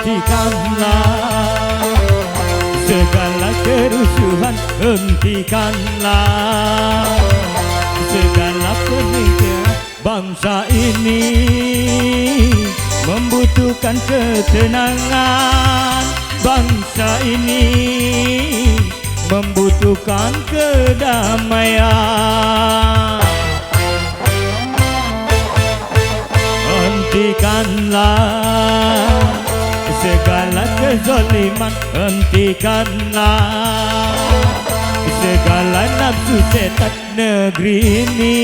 hentikanlah segala kerusuhan, hentikanlah segala pemikiran. Bangsa ini membutuhkan ketenangan, bangsa ini membutuhkan kedamaian. Hentikanlah segala kezaliman, hentikanlah segala nafsu setan. Negeri ini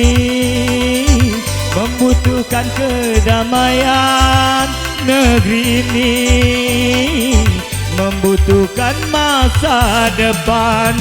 membutuhkan kedamaian, negeri ini membutuhkan masa depan.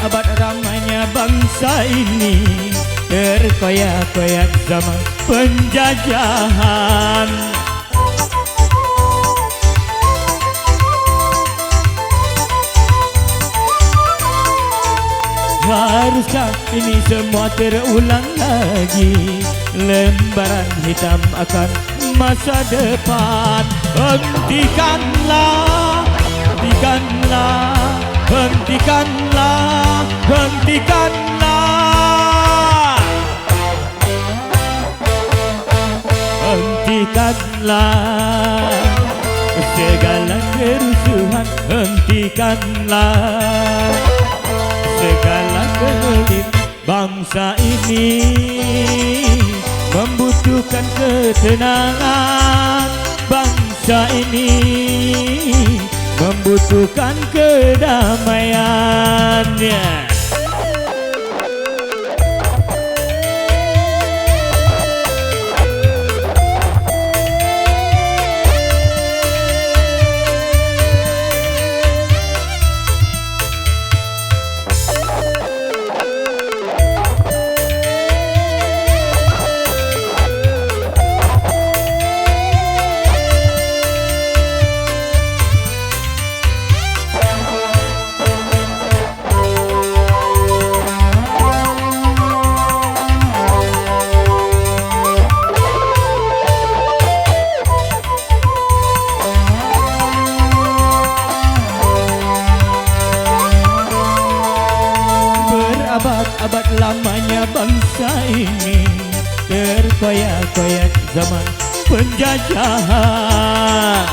Abad ramainya bangsa ini terkoyak-koyak zaman penjajahan. Haruskah ini semua terulang lagi? Lembaran hitam akan masa depan. Hentikanlah, hentikanlah, hentikanlah, hentikanlah, hentikanlah segala kerusuhan, hentikanlah segala kelim. Bangsa ini membutuhkan ketenangan, bangsa ini membutuhkan kedamaiannya. Abad lamanya bangsa ini terkoyak-koyak zaman penjajahan.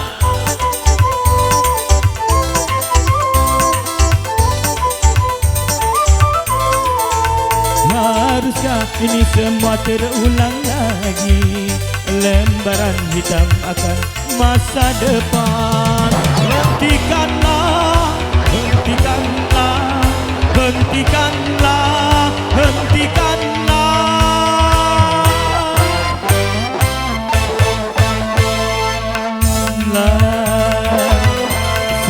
Haruskah ini semua terulang lagi? Lembaran hitam akan masa depan. Hentikanlah, hentikanlah, hentikanlah, hentikanlah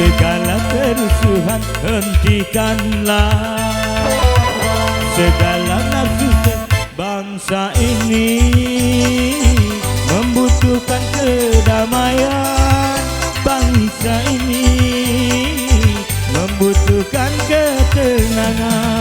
segala kerusuhan, hentikanlah segala nafsu. Bangsa ini membutuhkan kedamaian, bangsa ini membutuhkan ketenangan.